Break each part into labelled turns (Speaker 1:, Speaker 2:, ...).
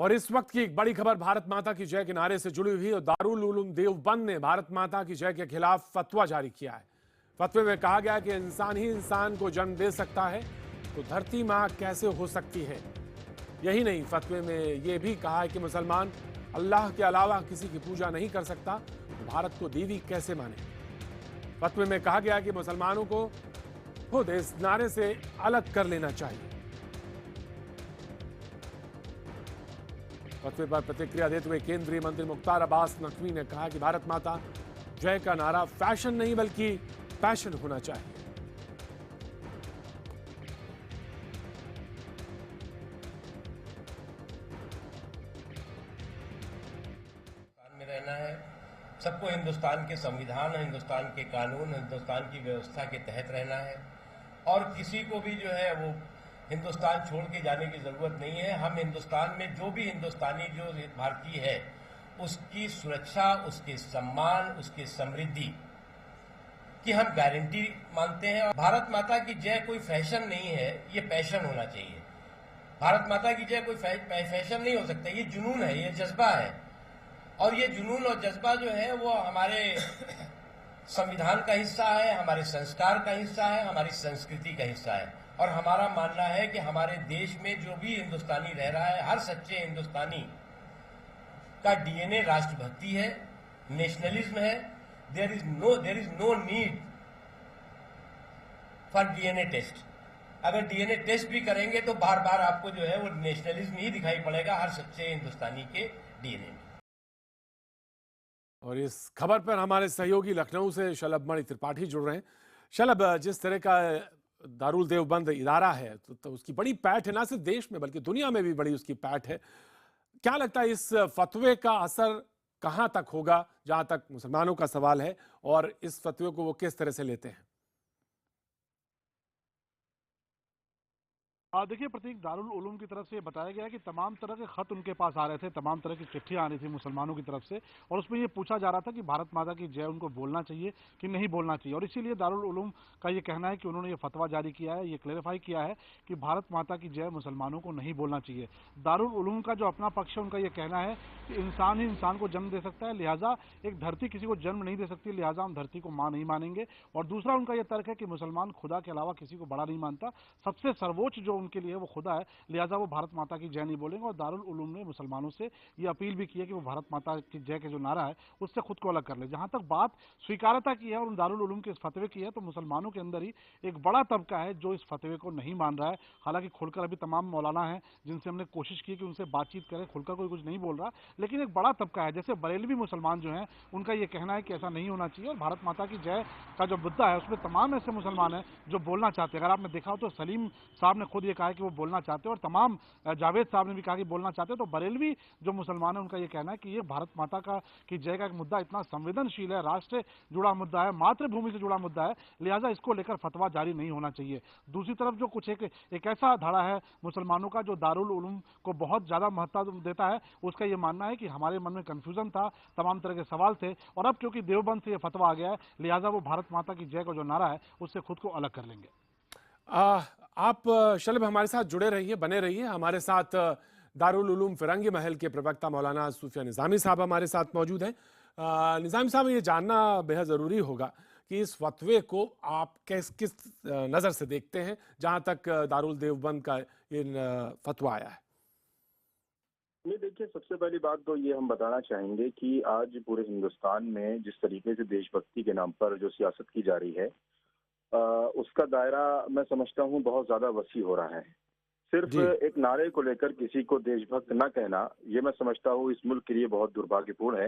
Speaker 1: और इस वक्त की एक बड़ी खबर भारत माता की जय के नारे से जुड़ी हुई और दारुल उलूम देवबंद ने भारत माता की जय के खिलाफ फतवा जारी किया है। फतवे में कहा गया कि इंसान ही इंसान को जन्म दे सकता है, तो धरती मां कैसे हो सकती है। यही नहीं, फतवे में यह भी कहा है कि मुसलमान अल्लाह के अलावा किसी की पूजा नहीं कर सकता, तो भारत को देवी कैसे माने। फतवे में कहा गया कि मुसलमानों को खुद इस नारे से अलग कर लेना चाहिए। फतवे पर प्रतिक्रिया देते हुए केंद्रीय मंत्री मुख्तार अब्बास नकवी ने कहा कि भारत माता जय का नारा फैशन नहीं बल्कि पैशन होना चाहिए।
Speaker 2: में रहना है, सबको हिंदुस्तान के संविधान, हिंदुस्तान के कानून, हिंदुस्तान की व्यवस्था के तहत रहना है और किसी को भी जो है वो हिंदुस्तान छोड़ के जाने की जरूरत नहीं है। हम हिंदुस्तान में जो भी हिंदुस्तानी जो भारतीय है उसकी सुरक्षा, उसके सम्मान, उसकी समृद्धि की हम गारंटी मानते हैं। और भारत माता की जय कोई फैशन नहीं है, ये पैशन होना चाहिए। भारत माता की जय कोई फैशन नहीं हो सकता, ये जुनून है, ये जज्बा है। और ये जुनून और जज्बा जो है वो हमारे संविधान का हिस्सा है, हमारे संस्कार का हिस्सा है, हमारी संस्कृति का हिस्सा है। और हमारा मानना है कि हमारे देश में जो भी हिंदुस्तानी रह रहा है, हर सच्चे हिंदुस्तानी का डीएनए राष्ट्रभक्ति है, नेशनलिज्म है। There is no need for DNA test. अगर डीएनए टेस्ट भी करेंगे तो बार बार आपको जो है वो नेशनलिज्म ही दिखाई पड़ेगा हर सच्चे हिंदुस्तानी के डीएनए में।
Speaker 1: और इस खबर पर हमारे सहयोगी लखनऊ से शलभ मणि त्रिपाठी जुड़ रहे हैं। शलभ, जिस तरह का दारुल देवबंद इदारा है तो उसकी बड़ी पैठ है, ना सिर्फ देश में बल्कि दुनिया में भी बड़ी उसकी पैठ है। क्या लगता है इस फतवे का असर कहां तक होगा, जहां तक मुसलमानों का सवाल है, और इस फतवे को वो किस तरह से लेते हैं?
Speaker 3: देखिए प्रतीक, दारुल उलूम की तरफ से ये बताया गया है कि तमाम तरह के खत उनके पास आ रहे थे, तमाम तरह की चिट्ठियां आ रही थी मुसलमानों की तरफ से, और उसमें ये पूछा जा रहा था कि भारत माता की जय उनको बोलना चाहिए कि नहीं बोलना चाहिए। और इसीलिए दारुल उलूम का ये कहना है कि उन्होंने ये फतवा जारी किया है, ये क्लेरिफाई किया है कि भारत माता की जय मुसलमानों को नहीं बोलना चाहिए। दारुल उलूम का जो अपना पक्ष है, उनका ये कहना है कि इंसान ही इंसान को जन्म दे सकता है, लिहाजा एक धरती किसी को जन्म नहीं दे सकती, लिहाजा हम धरती को मां नहीं मानेंगे। और दूसरा उनका यह तर्क है कि मुसलमान खुदा के अलावा किसी को बड़ा नहीं मानता, सबसे सर्वोच्च जो उनके लिए वो खुदा है, लिहाजा वो भारत माता की जय नहीं बोलेंगे। और दारुल उलूम ने मुसलमानों से ये अपील भी की है कि वो भारत माता की जय के जो नारा है उससे खुद को अलग कर ले। जहां तक बात स्वीकारता की है और दारुल उलूम के इस फतवे की है, तो मुसलमानों के अंदर ही एक बड़ा तबका है जो इस फतवे को नहीं मान रहा है। हालांकि खुलकर अभी तमाम मौलाना हैं जिनसे हमने कोशिश की कि उनसे बातचीत करें, खुलकर कोई कुछ नहीं बोल रहा, लेकिन एक बड़ा तबका है, जैसे बरेलवी मुसलमान जो है उनका यह कहना है कि ऐसा नहीं होना चाहिए। और भारत माता की जय का जो मुद्दा है उसमें तमाम ऐसे मुसलमान हैं जो बोलना चाहते हैं। अगर आपने देखा हो तो सलीम साहब ने खुद ये कहा है कि वो बोलना चाहते हैं, और तमाम जावेद साहब ने भी कहा कि बोलना चाहते हैं। तो बरेलवी जो मुसलमान है उनका ये कहना है कि ये भारत माता का की जय का एक मुद्दा इतना संवेदनशील है, राष्ट्र से जुड़ा मुद्दा है, मातृभूमि से जुड़ा मुद्दा है, लिहाजा इसको लेकर फतवा जारी नहीं होना चाहिए। दूसरी तरफ जो कुछ एक ऐसा धड़ा है मुसलमानों का जो दारुल उलूम को बहुत ज्यादा महत्व देता है, उसका ये मानना है कि हमारे मन में कंफ्यूजन था, तमाम तरह के सवाल थे, और अब क्योंकि देवबंद से ये फतवा आ गया है, लिहाजा वो भारत माता की जय का जो नारा है उससे खुद को अलग कर लेंगे।
Speaker 1: आप शलभ हमारे साथ जुड़े रहिए, बने रहिए। हमारे साथ दारुल उलूम फिरंगी महल के प्रवक्ता मौलाना सूफिया निज़ामी साहब हमारे साथ मौजूद हैं। निज़ामी साहब, ये जानना बेहद ज़रूरी होगा कि इस फतवे को आप किस नज़र से देखते हैं, जहां तक दारुल देवबंद का ये फतवा आया है।
Speaker 4: नहीं, देखिए, सबसे पहली बात तो ये हम बताना चाहेंगे कि आज पूरे हिंदुस्तान में जिस तरीके से देशभक्ति के नाम पर जो सियासत की जा रही है, उसका दायरा मैं समझता हूँ बहुत ज्यादा वसी हो रहा है। सिर्फ एक नारे को लेकर किसी को देशभक्त न कहना, ये मैं समझता हूँ इस मुल्क के लिए बहुत दुर्भाग्यपूर्ण है।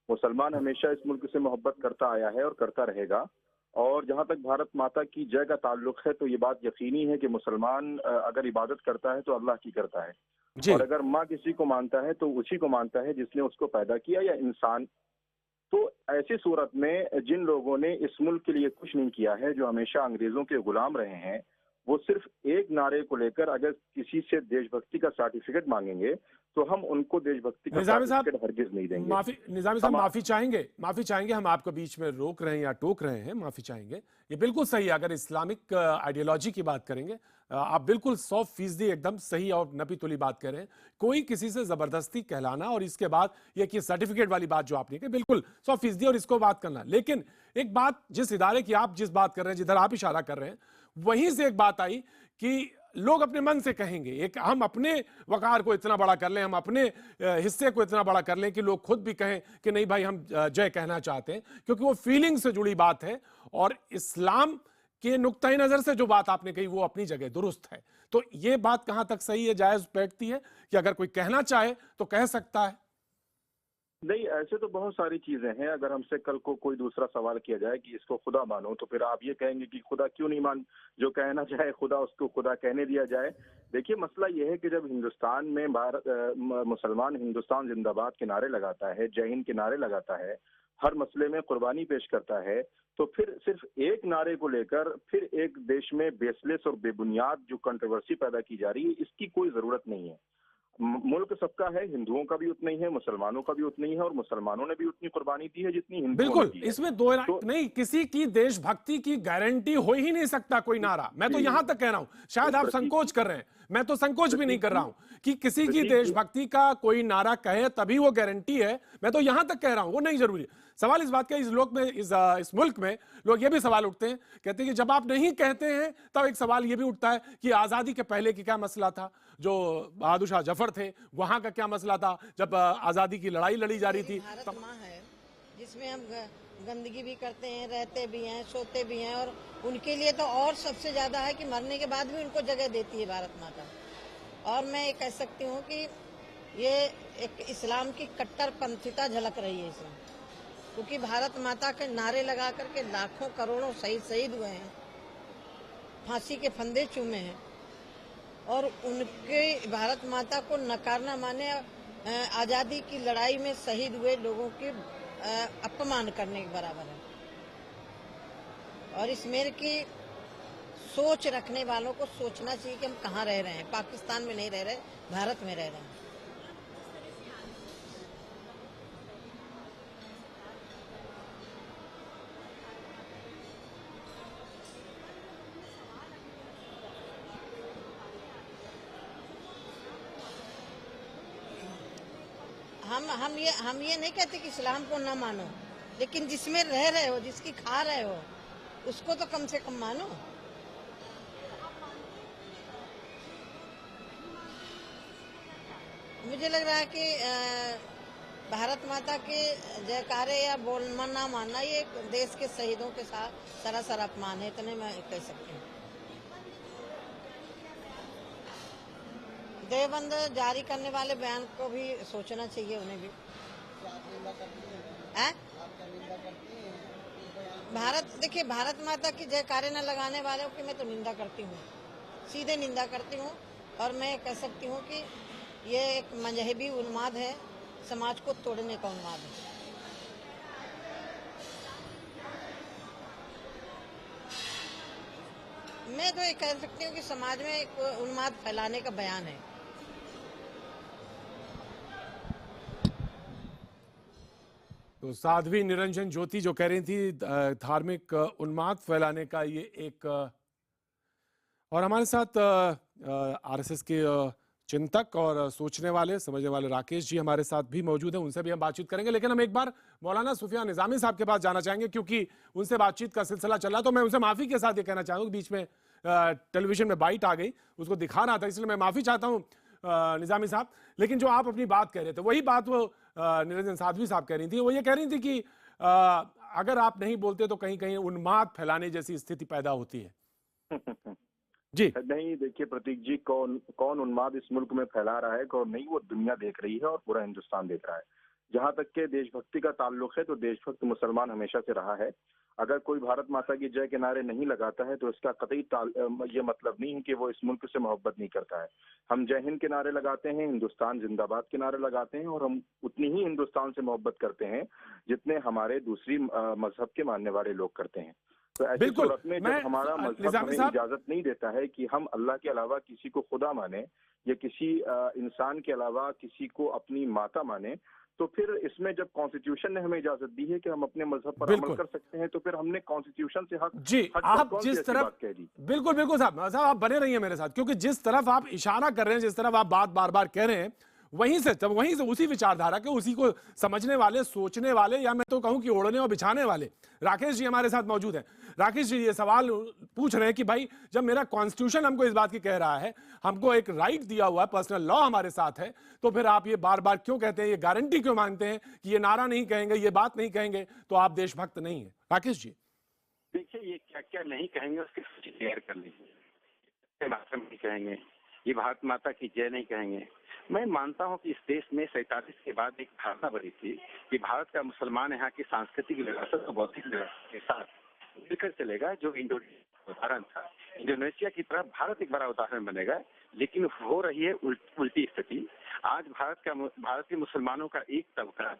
Speaker 4: मुसलमान हमेशा इस मुल्क से मोहब्बत करता आया है और करता रहेगा। और जहां तक भारत माता की जय का ताल्लुक है, तो ये बात यकीनी है कि मुसलमान अगर इबादत करता है तो अल्लाह की करता है, और अगर माँ किसी को मानता है तो उसी को मानता है जिसने उसको पैदा किया, या इंसान। तो ऐसी सूरत में जिन लोगों ने इस मुल्क के लिए कुछ नहीं किया है, जो हमेशा अंग्रेजों के गुलाम रहे हैं, वो सिर्फ एक नारे को लेकर अगर किसी से देशभक्ति का सर्टिफिकेट मांगेंगे तो हम उनको देशभक्ति का
Speaker 1: निजामी साहब
Speaker 4: सर्टिफिकेट हरगिज नहीं देंगे।
Speaker 1: निजामी साहब
Speaker 4: हम
Speaker 1: माफी चाहेंगे, हम आपको बीच में रोक रहे हैं या टोक रहे हैं, माफी चाहेंगे। ये बिल्कुल सही है, अगर इस्लामिक आइडियोलॉजी की बात करेंगे, आप बिल्कुल 100% एकदम सही और नपी तुली बात कर रहे हैं। कोई किसी से जबरदस्ती कहलाना और इसके बाद ये कि सर्टिफिकेट वाली बात जो आपने की, बिल्कुल 100% और इसको बात करना। लेकिन एक बात, जिस इदारे की आप जिस बात कर रहे हैं, जिधर आप इशारा कर रहे हैं, वहीं से एक बात आई कि लोग अपने मन से कहेंगे, एक हम अपने वकार को इतना बड़ा कर लें, हम अपने हिस्से को इतना बड़ा कर लें कि लोग खुद भी कहें कि नहीं भाई हम जय कहना चाहते हैं, क्योंकि वो फीलिंग से जुड़ी बात है। और इस्लाम के नुक्ता नजर से जो बात आपने कही वो अपनी जगह दुरुस्त है। तो ये बात कहां तक सही है, जायज बैठती है कि अगर कोई कहना चाहे तो कह सकता है?
Speaker 4: नहीं, ऐसे तो बहुत सारी चीजें हैं। अगर हमसे कल को कोई दूसरा सवाल किया जाए कि इसको खुदा मानो, तो फिर आप ये कहेंगे कि खुदा क्यों नहीं मान, जो कहना चाहे खुदा उसको खुदा कहने दिया जाए। देखिए, मसला ये है कि जब हिंदुस्तान में मुसलमान हिंदुस्तान जिंदाबाद के नारे लगाता है, जय हिंद के नारे लगाता है, हर मसले में कुर्बानी पेश करता है, तो फिर सिर्फ एक नारे को लेकर फिर एक देश में बेसलेस और बेबुनियाद जो कंट्रोवर्सी पैदा की जा रही है, इसकी कोई जरूरत नहीं है। मुल्क सबका है, हिंदुओं का भी उतना ही है, मुसलमानों का भी उतना ही है, और मुसलमानों ने भी उतनी कुर्बानी दी है जितनी हिंदुओं ने
Speaker 1: बिल्कुल,
Speaker 4: दी है।
Speaker 1: इसमें दो
Speaker 4: तो
Speaker 1: नहीं, किसी की देशभक्ति की गारंटी हो ही नहीं सकता कोई नारा। मैं तो यहां तक कह रहा हूं, शायद आप संकोच कर रहे हैं, मैं तो संकोच भी नहीं कर रहा हूं कि किसी की देशभक्ति का कोई नारा कहे तभी वो गारंटी है। मैं तो यहां तक कह रहा हूं, वो नहीं जरूरी। सवाल इस बात का, इस लोक में, इस मुल्क में लोग ये भी सवाल उठते हैं, कहते हैं कि जब आप नहीं कहते हैं तब एक सवाल ये भी उठता है कि आजादी के पहले की क्या मसला था, जो बहादुर शाह जफर थे वहां का क्या मसला था, जब आजादी की लड़ाई लड़ी जा रही थी।
Speaker 5: भारत माँ है जिसमें हम गंदगी भी करते हैं, रहते भी हैं, सोते भी हैं, और उनके लिए तो और सबसे ज्यादा है कि मरने के बाद भी उनको जगह देती है भारत माता। और मैं ये कह सकती हूँ कि ये एक इस्लाम की कट्टरपंथीता झलक रही है इसमें, क्योंकि भारत माता के नारे लगा करके लाखों करोड़ों शहीद हुए हैं, फांसी के फंदे चूमे हैं, और उनके भारत माता को नकारना माने आजादी की लड़ाई में शहीद हुए लोगों के अपमान करने के बराबर है। और इस मेरे की सोच रखने वालों को सोचना चाहिए कि हम कहाँ रह रहे हैं। पाकिस्तान में नहीं रह रहे, भारत में रह रहे हैं। हम ये नहीं कहते कि इस्लाम को ना मानो, लेकिन जिसमें रह रहे हो, जिसकी खा रहे हो, उसको तो कम से कम मानो। मुझे लग रहा है कि भारत माता के जयकारे या बोलना ना मानना ये देश के शहीदों के साथ सरासर अपमान है, इतने मैं कह सकती हूँ। देवबंद जारी करने वाले बयान को भी सोचना चाहिए, उन्हें भी। देखिए, भारत माता की जयकारे न लगाने वालों की मैं तो निंदा करती हूँ, सीधे निंदा करती हूँ। और मैं कह सकती हूँ कि ये एक मजहबी उन्माद है, समाज को तोड़ने का उन्माद है। मैं तो ये कह सकती हूँ कि समाज में एक उन्माद फैलाने का बयान है।
Speaker 1: तो साध्वी निरंजन ज्योति जो कह रही थी धार्मिक उन्माद फैलाने का ये एक, और हमारे साथ आरएसएस के चिंतक और सोचने वाले, समझने वाले राकेश जी हमारे साथ भी मौजूद हैं, उनसे भी हम बातचीत करेंगे। लेकिन हम एक बार मौलाना सुफियान निजामी साहब के पास जाना चाहेंगे, क्योंकि उनसे बातचीत का सिलसिला चल रहा। तो मैं उनसे माफी के साथ ये कहना चाहूँगा, बीच में टेलीविजन में बाइट आ गई, उसको दिखा रहा था, इसलिए मैं माफी चाहता हूँ निजामी साहब। लेकिन जो आप अपनी बात कह रहे थे, वही बात वो निरंजन साध्वी साहब कह रही थी। वो ये कह रही थी कि अगर आप नहीं बोलते तो कहीं कहीं उन्माद फैलाने जैसी स्थिति पैदा होती है। जी
Speaker 4: नहीं, देखिए प्रतीक जी, कौन उन्माद इस मुल्क में फैला रहा है, कौन नहीं, वो दुनिया देख रही है और पूरा हिंदुस्तान देख रहा है। जहां तक के देशभक्ति का ताल्लुक है, तो देशभक्त मुसलमान हमेशा से रहा है। अगर कोई भारत माता की जय के नारे नहीं लगाता है तो इसका कतई ये मतलब नहीं है कि वो इस मुल्क से मोहब्बत नहीं करता है। हम जय हिंद के नारे लगाते हैं, हिंदुस्तान जिंदाबाद के नारे लगाते हैं, और हम उतनी ही हिंदुस्तान से मोहब्बत करते हैं जितने हमारे दूसरी मजहब के मानने वाले लोग करते हैं। तो ऐसी
Speaker 1: बिल्कुल।
Speaker 4: सूरत में जब हमारा मजहब
Speaker 1: निजामी
Speaker 4: हमें
Speaker 1: साहब,
Speaker 4: इजाजत नहीं देता है कि हम अल्लाह के अलावा किसी को खुदा माने या किसी इंसान के अलावा किसी को अपनी माता माने, तो फिर इसमें जब कॉन्स्टिट्यूशन ने हमें इजाजत दी है कि हम अपने मजहब पर अमल
Speaker 1: बिल्कुल
Speaker 4: कर सकते हैं, तो फिर हमने कॉन्स्टिट्यूशन से
Speaker 1: जी,
Speaker 4: हट कर
Speaker 1: आप
Speaker 4: कौन सी
Speaker 1: जिस
Speaker 4: ऐसी
Speaker 1: तरफ,
Speaker 4: बात कह दी?
Speaker 1: बिल्कुल बिल्कुल साहब आप बने रहिए मेरे साथ, क्योंकि जिस तरफ आप इशारा कर रहे हैं, जिस तरफ आप बात बार बार कह रहे हैं, वहीं से उसी विचारधारा के, उसी को समझने वाले, सोचने वाले, या मैं तो कहूं कि ओढ़ने और बिछाने वाले राकेश जी हमारे साथ मौजूद हैं। राकेश जी ये सवाल पूछ रहे हैं कि भाई जब मेरा कॉन्स्टिट्यूशन हमको इस बात की कह रहा है, हमको एक राइट दिया हुआ है, पर्सनल लॉ हमारे साथ है, तो फिर आप ये बार बार क्यों कहते हैं, ये गारंटी क्यों मांगते हैं कि ये नारा नहीं कहेंगे, ये बात नहीं कहेंगे तो आप देशभक्त नहीं है? राकेश जी
Speaker 6: देखिए, ये क्या क्या नहीं कहेंगे उसकी सूची तैयार कर लीजिए। मातरम नहीं कहेंगे, ये भारत माता की जय नहीं कहेंगे। मैं मानता हूं कि इस देश में 47 के बाद एक धारणा बनी थी कि भारत का मुसलमान यहाँ की सांस्कृतिक विरासत और बौद्धिक विरासत के साथ मिलकर चलेगा, जो इंडोनेशिया उदाहरण था। इंडोनेशिया की तरफ भारत एक बड़ा उदाहरण बनेगा, लेकिन हो रही है उल्टी स्थिति। आज भारत के मुसलमानों का एक तबका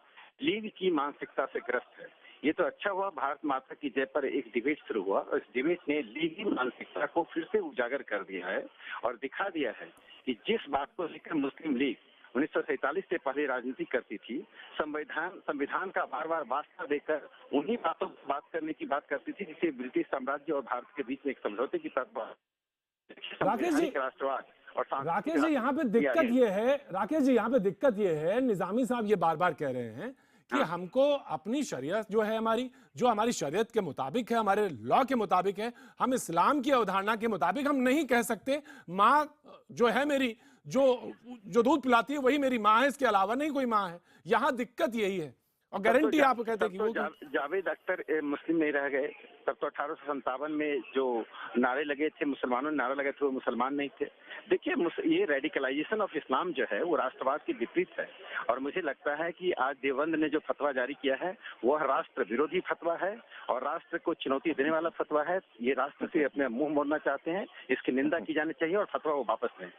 Speaker 6: लीग की मानसिकता से ग्रस्त है। ये तो अच्छा हुआ भारत माता की जय पर एक डिबेट शुरू हुआ, और इस डिबेट ने लीगी मानसिकता को फिर से उजागर कर दिया है और दिखा दिया है कि जिस बात को लेकर मुस्लिम लीग 1947 से पहले राजनीति करती थी, संविधान का बार बार वास्ता देकर उन्हीं बातों पर बात करने की बात करती थी जिसे ब्रिटिश साम्राज्य और भारत के बीच में एक समझौते की तरह राष्ट्रवाद और
Speaker 1: राकेश जी यहाँ पे दिक्कत ये है, राकेश जी यहाँ पे दिक्कत ये है, निजामी साहब ये बार बार कह रहे हैं कि हमको अपनी शरीयत जो है हमारी, जो हमारी शरीयत के मुताबिक है, हमारे लॉ के मुताबिक है, हम इस्लाम की अवधारणा के मुताबिक हम नहीं कह सकते माँ जो है मेरी, जो दूध पिलाती है वही मेरी माँ है, इसके अलावा नहीं कोई माँ है। यहाँ दिक्कत यही है, और गारंटी आप कहते हैं कि वो
Speaker 6: जावेद अख्तर मुस्लिम नहीं रह गए। तब तो 1857 में जो नारे लगे थे, मुसलमानों ने नारे लगे थे, वो मुसलमान नहीं थे। देखिए, ये रेडिकलाइजेशन ऑफ इस्लाम जो है वो राष्ट्रवाद के विपरीत है, और मुझे लगता है कि आज देवबंद ने जो फतवा जारी किया है वह राष्ट्र विरोधी फतवा है और राष्ट्र को चुनौती देने वाला फतवा है। ये राष्ट्र से अपने मुंह मोड़ना चाहते हैं, इसकी निंदा की जानी चाहिए और फतवा वो वापस लें।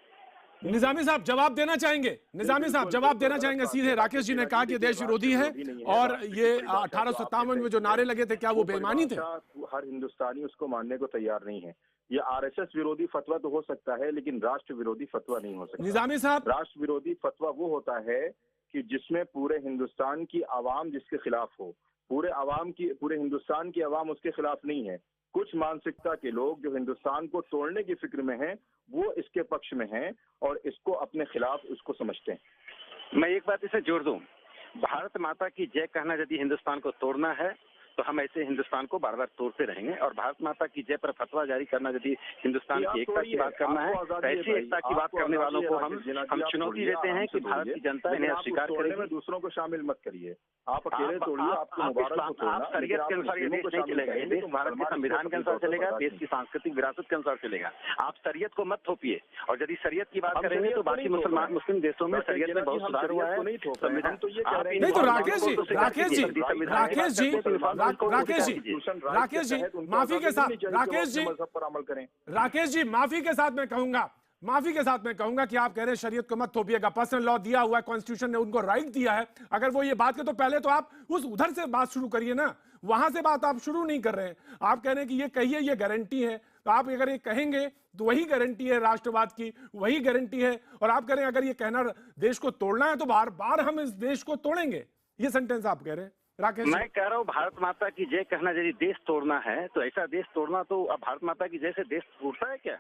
Speaker 1: निजामी साहब जवाब देना चाहेंगे? निजामी साहब जवाब देना चाहेंगे सीधे? राकेश जी ने कहा कि देश विरोधी है, और ये 1857 में जो नारे लगे थे क्या वो बेईमानी थे?
Speaker 4: हर हिंदुस्तानी उसको मानने को तैयार नहीं है। ये आरएसएस विरोधी फतवा तो हो सकता है, लेकिन राष्ट्र विरोधी फतवा नहीं हो सकता।
Speaker 1: निजामी साहब,
Speaker 4: राष्ट्र विरोधी फतवा वो होता है कि जिसमें पूरे हिंदुस्तान की आवाम जिसके खिलाफ हो, पूरे हिंदुस्तान की आवाम उसके खिलाफ नहीं है। कुछ मानसिकता के लोग जो हिंदुस्तान को तोड़ने की फिक्र में हैं, वो इसके पक्ष में हैं और इसको अपने खिलाफ उसको समझते हैं।
Speaker 6: मैं एक बात इसे जोड़ दूं, भारत माता की जय कहना यदि हिंदुस्तान को तोड़ना है तो हम ऐसे हिंदुस्तान को बार बार तोड़ते रहेंगे, और भारत माता की जय पर फतवा जारी करना यदि हिंदुस्तान की एकता की बात करना है तो ऐसी एकता की बात करने वालों को हम चुनौती देते हैं कि भारत की जनता इन्हें अस्वीकार करेगी।
Speaker 4: दूसरों को शामिल मत करिए, आप अकेले तोड़िए।
Speaker 6: आप शरीयत के अनुसार ये देश नहीं चलेगा, ये देश भारत के संविधान के अनुसार चलेगा, देश की सांस्कृतिक विरासत के अनुसार चलेगा। आप शरीयत को मत थोपिए, और यदि शरीयत की बात करेंगे तो बाकी मुस्लिम देशों में शरीयत में बहुत सुधार हुआ है। संविधान तो ये कह रहे हैं।
Speaker 1: नहीं तो राकेश जी माफी के साथ, राकेश जी माफी के साथ मैं कहूंगा कि आप कह रहे हैं शरीयत को मत थोपिएगा, पर्सनल लॉ दिया हुआ है, कॉन्स्टिट्यूशन ने उनको राइट दिया है। अगर वो ये बात के तो पहले तो आप उधर से बात शुरू करिए ना, वहां से बात आप शुरू नहीं कर रहे हैं। आप कह रहे हैं कि ये कहिए, ये गारंटी है, तो आप अगर ये कहेंगे तो वही गारंटी है राष्ट्रवाद की, वही गारंटी है। और आप कह रहे हैं अगर ये कहना देश को तोड़ना है तो बार बार हम इस देश को तोड़ेंगे, ये सेंटेंस आप कह रहे हैं। राकेश, मैं
Speaker 6: कह रहा हूँ भारत माता की जय कहना यदि देश तोड़ना है तो ऐसा देश तोड़ना, तो अब भारत माता की जय से देश टूटता है क्या?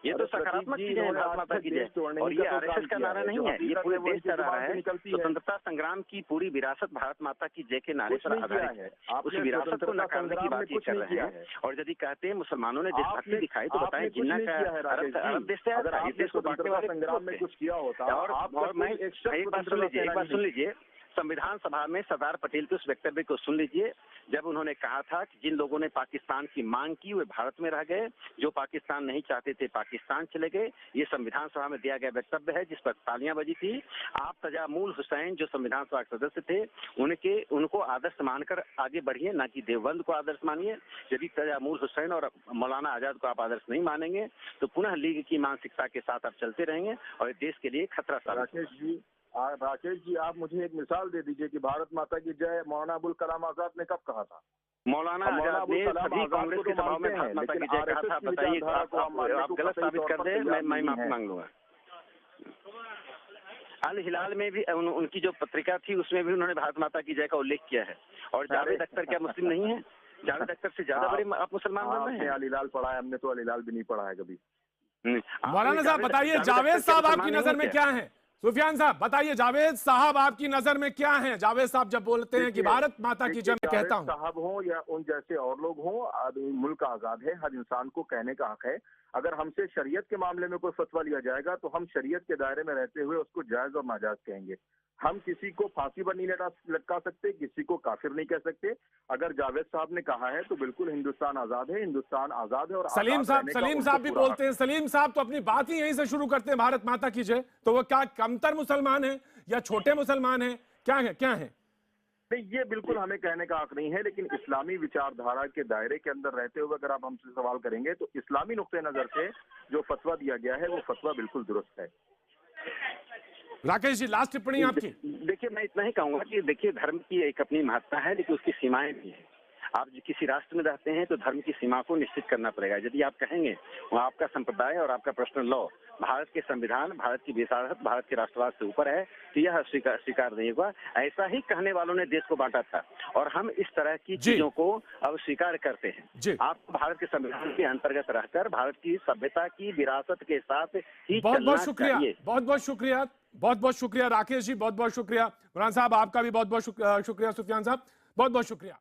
Speaker 6: ये तो सकारात्मक चीज है भारत माता की जय, और ये आरएसएस का नारा नहीं है, ये पूरे देश का नारा है। स्वतंत्रता संग्राम की पूरी विरासत भारत माता की जय के नारे पर आधारित है। उस विरासत को नकारने की बात ये कर रहे हैं, और यदि कहते हैं मुसलमानों ने देशभक्ति दिखाई तो बताएं जिन्ना का अरब देश से आया था, इस देश को बांटने वाले संग्राम में कुछ किया होता। और मैं एक बात सुन लीजिए, संविधान सभा में सरदार पटेल के उस वक्तव्य को सुन लीजिए, जब उन्होंने कहा था कि जिन लोगों ने पाकिस्तान की मांग की वे भारत में रह गए, जो पाकिस्तान नहीं चाहते थे पाकिस्तान चले गए। ये संविधान सभा में दिया गया वक्तव्य है जिस पर तालियां बजी थी। आप तजामुल हुसैन जो संविधान सभा के सदस्य थे उनको आदर्श मानकर आगे बढ़िए, ना कि देवबंद को आदर्श मानिए। यदि तजामुल हुसैन और मौलाना आजाद को आप आदर्श नहीं मानेंगे तो पुनः लीग की मानसिकता के साथ आप चलते रहेंगे और देश के लिए खतरा साबित।
Speaker 4: राकेश जी, आप मुझे एक मिसाल दे दीजिए कि भारत माता की जय मौलाना अबुल कलाम आजाद ने कब कहा था?
Speaker 6: मौलाना आजाद ने सभी कांग्रेस के सभाओं में भारत माता की जय कहा था। बताइए, आप गलत साबित कर दे, मैं माफी मांग लूंगा। अल हिलाल में भी उनकी जो पत्रिका थी उसमें भी उन्होंने भारत माता की जय का उल्लेख किया है। और जावेद अख्तर क्या मुस्लिम नहीं है? जावेद अख्तर से ज्यादा बड़े आप मुसलमान बन रहे हैं।
Speaker 4: अल हिलाल पढ़ा है हमने, तो अल हिलाल भी नहीं पढ़ा है कभी।
Speaker 1: मौलाना साहब बताइए, जावेद साहब आपकी नजर में क्या है? सुफियान साहब बताइए, जावेद साहब आपकी नजर में क्या है? जावेद साहब जब बोलते हैं कि भारत माता की जय, मैं कहता हूं,
Speaker 4: साहब हो या उन जैसे और लोग हों, मुल्क आजाद है, हर इंसान को कहने का हक है। अगर हमसे शरीयत के मामले में कोई फतवा लिया जाएगा तो हम शरीयत के दायरे में रहते हुए उसको जायज और नाजायज कहेंगे। हम किसी को फांसी पर नहीं लटका सकते, किसी को काफिर नहीं कह सकते। अगर जावेद साहब ने कहा है तो बिल्कुल हिंदुस्तान आजाद है, हिंदुस्तान आजाद है। और
Speaker 1: सलीम साहब भी बोलते हैं, सलीम साहब तो अपनी बात ही यहीं से शुरू करते हैं, भारत माता की जय। तो वो क्या कमतर मुसलमान है या छोटे मुसलमान है, क्या है?
Speaker 4: नहीं, ये बिल्कुल हमें कहने का हक नहीं है, लेकिन इस्लामी विचारधारा के दायरे के अंदर रहते हुए अगर आप हमसे सवाल करेंगे तो इस्लामी नुक्ते नजर से जो फतवा दिया गया है वो फतवा बिल्कुल दुरुस्त है।
Speaker 1: राकेश जी, लास्ट टिप्पणी आपकी।
Speaker 6: देखिए, मैं इतना ही कहूंगा कि देखिए, धर्म की एक अपनी महत्ता है, लेकिन उसकी सीमाएं भी हैं। आप किसी राष्ट्र में रहते हैं तो धर्म की सीमा को निश्चित करना पड़ेगा। यदि आप कहेंगे वो आपका संप्रदाय और आपका पर्सनल लॉ भारत के संविधान, भारत की विसारत, भारत के राष्ट्रवाद से ऊपर है, तो यह स्वीकार नहीं होगा। ऐसा ही कहने वालों ने देश को बांटा था और हम इस तरह की चीजों को अब स्वीकार करते हैं। आपको भारत के संविधान के अंतर्गत रहकर भारत की सभ्यता की विरासत के साथ ही
Speaker 1: बहुत शुक्रिया, बहुत शुक्रिया राकेश जी, बहुत शुक्रिया। इमरान साहब आपका भी बहुत शुक्रिया, सुफियान साहब बहुत शुक्रिया।